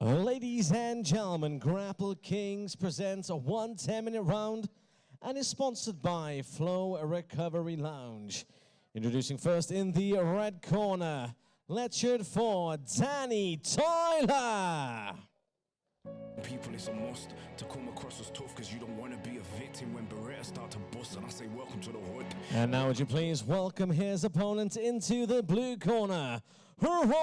Ladies and gentlemen, Grapple Kings presents a 1 10-minute round and is sponsored by Flow Recovery Lounge. Introducing first in the red corner, let's hear it for Danny Tallaght. People, it's a must to come across as tough because you don't want to be a victim when Berettas start to bust, and I say welcome to the hood. And now would you please welcome his opponent into the blue corner, Roddy.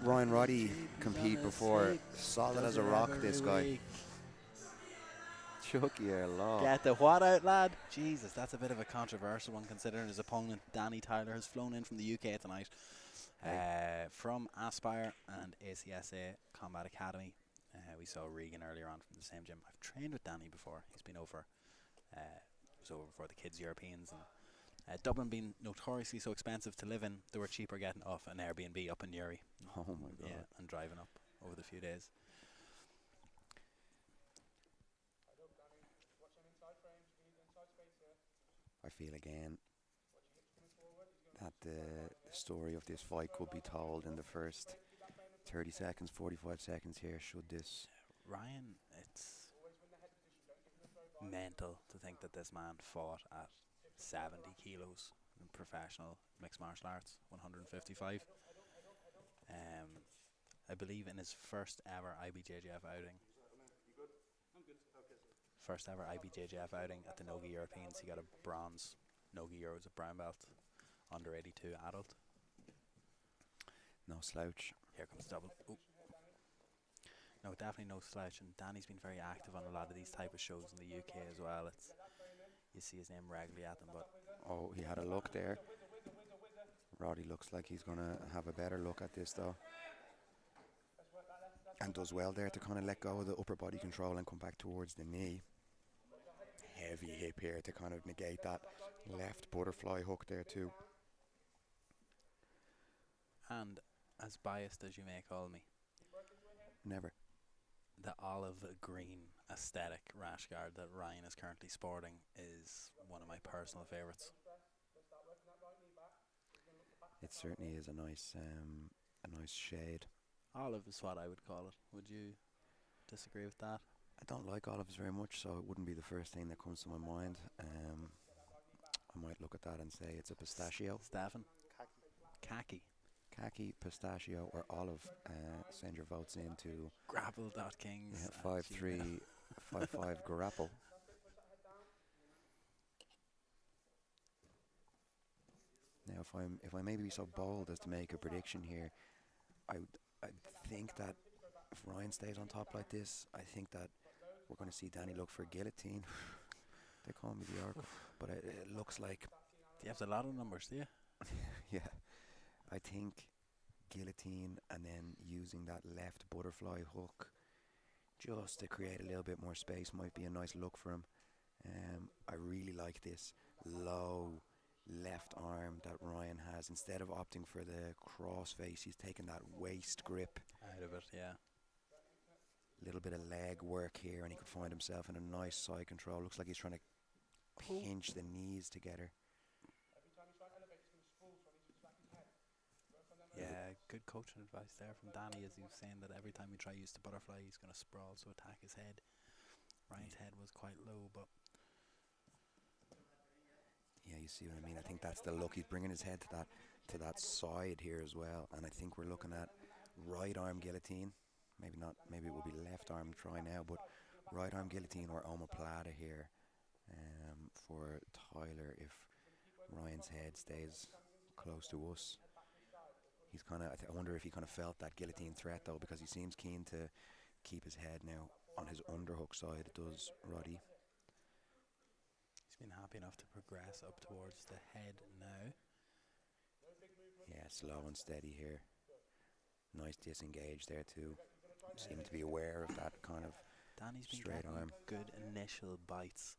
Roddy compete before. Solid as a rock, this guy. Chuck your law. Get the what out, lad? Jesus, that's a bit of a controversial one considering his opponent, Danny Tallaght, has flown in from the UK tonight. From Aspire and ACSA Combat Academy. We saw Regan earlier on from the same gym. I've trained with Danny before. He's been over. Was over for the Kids Europeans. And Dublin being notoriously so expensive to live in, they were cheaper getting off an Airbnb up in Newry. Oh my God. Yeah, and driving up over the few days. I feel again that the story of this fight could be told in the first 30 seconds, 45 seconds here, should this... Ryan, it's mental to think that this man fought at 70 kilos in professional mixed martial arts, 155. I believe in his first ever IBJJF outing. First ever IBJJF outing at the Nogi Europeans, he got a bronze. Nogi Euros, a brown belt, under 82 adult. No slouch. Here comes double. Ooh. No, definitely no slouch. And Danny's been very active on a lot of these type of shows in the UK as well. It's you see his name regularly at them, but Oh, he had a look there. Roddy looks like he's going to have a better look at this though. And does well there to kind of let go of the upper body control and come back towards the knee. Heavy hip here to kind of negate that left butterfly hook there too. and as biased as you may call me, Never. the olive green aesthetic rash guard that Ryan is currently sporting is one of my personal favourites. It certainly is a nice shade. Olive is what I would call it. Would you disagree with that? I don't like olives very much, so it wouldn't be the first thing that comes to my mind. I might look at that and say it's a pistachio. Stefan? Khaki. Khaki, pistachio, or olive. Send your votes in to Grapple.kings. 5355 Grapple. Now, if I maybe be so bold as to make a prediction here, I think that if Ryan stays on top like this, I think that we're going to see Danny look for guillotine. They call me the Oracle, but it looks like... You have a lot of numbers, do you? Yeah, I think guillotine and then using that left butterfly hook just to create a little bit more space might be a nice look for him. I really like this low left arm that Ryan has. Instead of opting for the cross face, he's taken that waist grip Out of it, yeah. little bit of leg work here, and he could find himself in a nice side control. Looks like he's trying to pinch the knees together. Yeah, good coaching advice there from Danny, as he was saying that every time you try to use the butterfly, he's going to sprawl, so attack his head. Ryan's head was quite low, but... Yeah, you see what I mean? I think that's the look. He's bringing his head to that side here as well, and I think we're looking at right arm guillotine. Maybe not. Maybe it will be left arm try now, but right arm guillotine or omoplata here for Tyler if Ryan's head stays close to us. He's kind of. I wonder if he kind of felt that guillotine threat though, because he seems keen to keep his head now on his underhook side. Does Roddy? He's been happy enough to progress up towards the head now. Yeah, slow and steady here. Nice disengage there too. Seem to be aware of that kind of Danny's been straight getting arm. good initial bites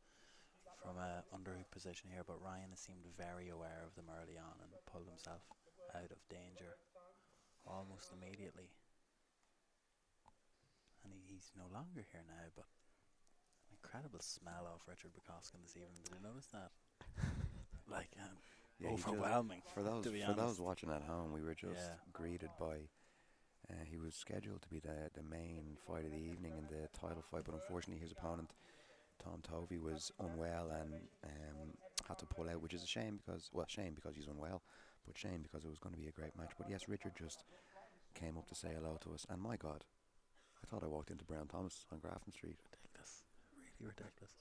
from a underhook position here, but Ryan has seemed very aware of them early on and pulled himself out of danger almost immediately. And he's no longer here now, but an incredible smell off Richard Bukowski this evening. Did you notice that? Like, Yeah, he just- overwhelming. for those to be for those honest. watching at home, we were just Yeah. greeted by. He was scheduled to be the main fight of the evening in the title fight, but unfortunately his opponent Tom Tovey was unwell and had to pull out, which is a shame because he's unwell, but shame because it was going to be a great match. But yes, Richard just came up to say hello to us, and my God, I thought I walked into Brown Thomas on Grafton Street. Ridiculous. Really ridiculous.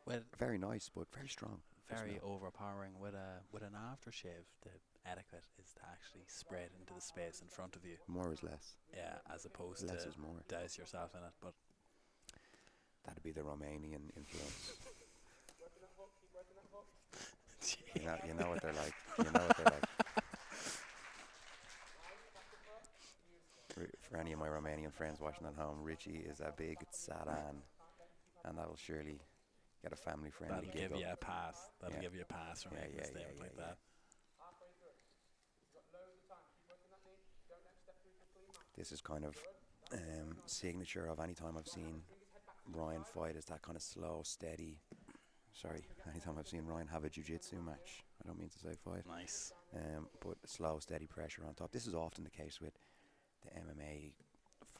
Well, Very nice, but very strong. very overpowering with an aftershave. The etiquette is to actually spray it into the space in front of you. More is less. Yeah, as opposed Less to is more. douse yourself in it. But That'd be the Romanian influence. You know what they're like. You know what they're like. For any of my Romanian friends watching at home, Richie is a big Sadan, and that'll surely get a family friendly that'll giggle. give you a pass. That'll Yeah. give you a pass from making a statement like that. This is kind of signature of any time I've seen Ryan fight, is that kind of slow, steady. Sorry, anytime I've seen Ryan have a jiu-jitsu match, I don't mean to say fight, Nice. but slow, steady pressure on top. This is often the case with the MMA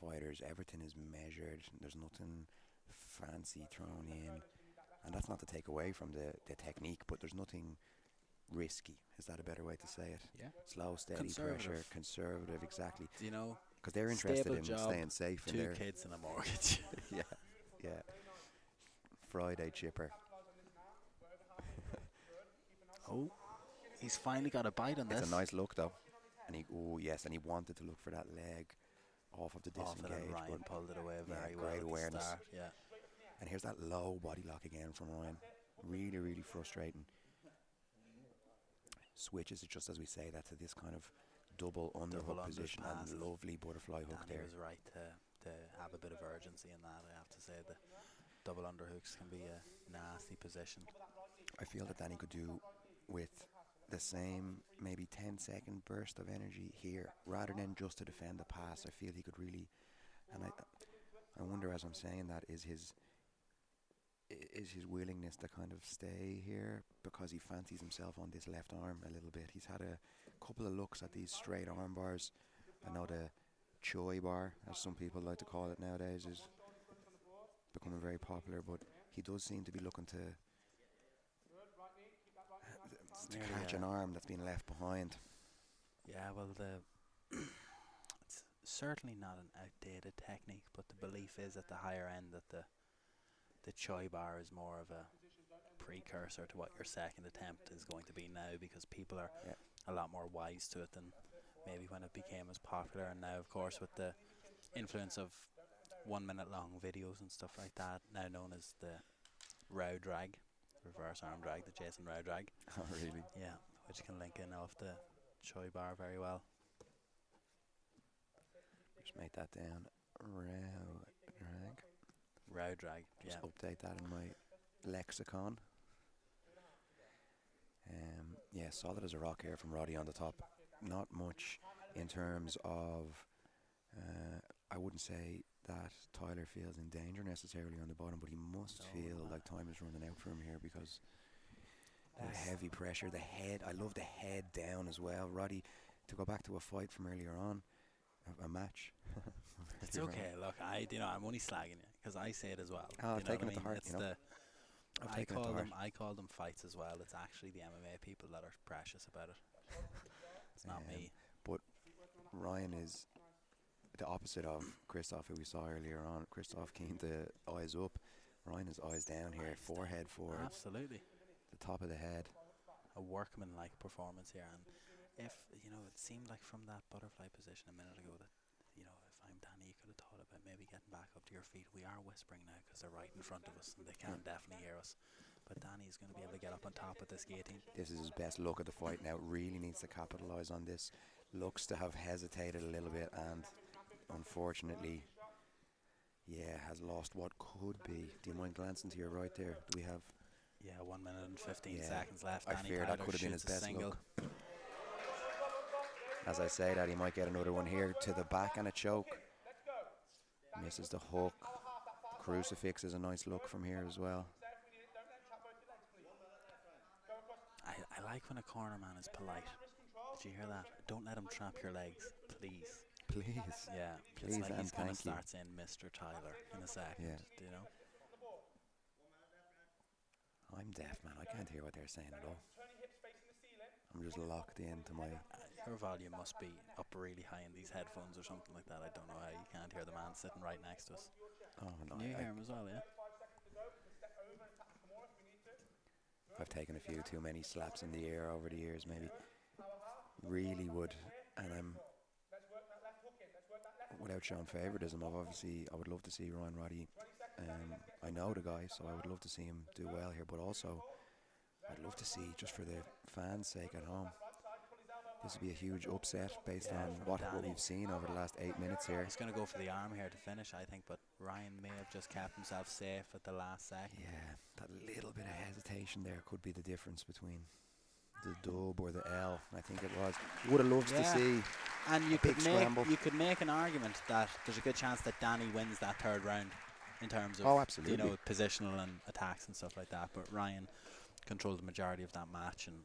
fighters. Everything is measured. There's nothing fancy thrown in, and that's not to take away from the technique, but there's nothing risky. Is that a better way to say it? Yeah. Slow, steady pressure, conservative, exactly. Do you know? Because they're interested Stable in job, staying safe. And 2 they're kids and a mortgage. yeah. Friday chipper. Oh, he's finally got a bite on this. It's a nice look though, and he wanted to look for that leg off of the Off it, disengage. and Ryan but pulled it away very well. great at the awareness. start, yeah. And here's that low body lock again from Ryan. Really, really frustrating. Switches it, just as we say that, to this kind of double underhook position, and pass. lovely butterfly hook Danny there. was right to have a bit of urgency in that. I have to say the double underhooks can be a nasty position. I feel that Danny could do with the same maybe 10-second burst of energy here, rather than just to defend the pass. I feel he could really, and I wonder, as I'm saying that, is his willingness to kind of stay here because he fancies himself on this left arm a little bit. He's had a couple of looks at these straight arm bars. I know the Choi bar, as some people like to call it nowadays, is becoming very popular, but he does seem to be looking to catch an arm that's been left behind. Yeah, well, it's certainly not an outdated technique, but the belief is at the higher end that the Choi bar is more of a precursor to what your second attempt is going to be now, because people are a lot more wise to it than maybe when it became as popular. And now, of course, with the influence of 1 minute long videos and stuff like that, now known as the Row drag, reverse arm drag, the Jason Row drag. Oh, really? Yeah, which can link in off the Choi bar very well. Just make that down. Row drag, Just yeah. update that in my lexicon. Yeah, solid as a rock here from Roddy on the top. Not much in terms of, I wouldn't say that Tyler feels in danger necessarily on the bottom, but he must feel like time is running out for him here, because the heavy pressure, the head, I love the head down as well. Roddy, to go back to a fight from earlier on, a match. It's okay. Look, I'm only slagging you because I say it as well. Oh, I've You know taken what it to I mean? heart, It's you know. I've taken it to heart. I call them fights as well. It's actually the MMA people that are precious about it. It's not me. But Ryan is the opposite of Christoph, who we saw earlier on. Christoph keen to eyes up. Ryan is eyes down here, forehead forward, Absolutely. the top of the head. A workman-like performance here, and if it seemed like from that butterfly position a minute ago that if I'm Danny, you could have thought about maybe getting back up to your feet. We are whispering now because they're right in front of us and they can definitely hear us. But Danny's going to be able to get up on top of this guillotine. This is his best look at the fight now. Really needs to capitalise on this. Looks to have hesitated a little bit, and unfortunately, has lost what could be. Do you mind glancing to your right there? Do we have? Yeah, 1 minute and 15 seconds left. I Danny fear that Tyler could have been his shoots a best single. look. As I say that, he might get another one here to the back and a choke. Misses the hook. Crucifix is a nice look from here as well. I like when a corner man is polite. Did you hear that? Don't let him trap your legs, please. Please. Yeah, Please it's like and he's going to thank you. start saying Mr. Tyler in a second. Yeah. Do you know? I'm deaf, man. I can't hear what they're saying at all. I'm just locked into my... Your volume must be up really high in these headphones or something like that. I don't know how you can't hear the man sitting right next to us. Oh, no. Can you hear him as well, yeah? I've taken a few too many slaps in the ear over the years, maybe. Really would. And I'm... Without showing favouritism, I would love to see Ryan Roddy. I know the guy, so I would love to see him do well here, but also I'd love to see, just for the fans' sake at home, this would be a huge upset based on what we've seen over the last 8 minutes here. He's going to go for the arm here to finish, I think, but Ryan may have just kept himself safe at the last second. Yeah, that little bit of hesitation there could be the difference between the dub or the L. I think it was. Would have loved to see. And you you could make an argument that there's a good chance that Danny wins that third round in terms of absolutely. you know, positional and attacks and stuff like that. But Ryan controlled the majority of that match, and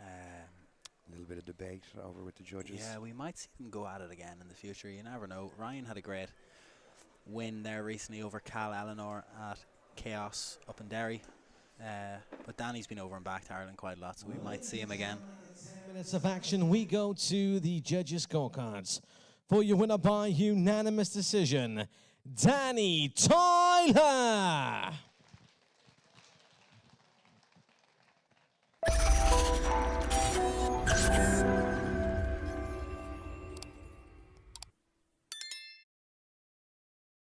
a little bit of debate over with the judges. yeah, we might see them go at it again in the future. You never know. Ryan had a great win there recently over Cal Eleanor at Chaos up in Derry. But Danny's been over and back to Ireland quite a lot, so we might see him again. 10 minutes of action. We go to the judges' scorecards. For your winner by unanimous decision, Danny Tallaght.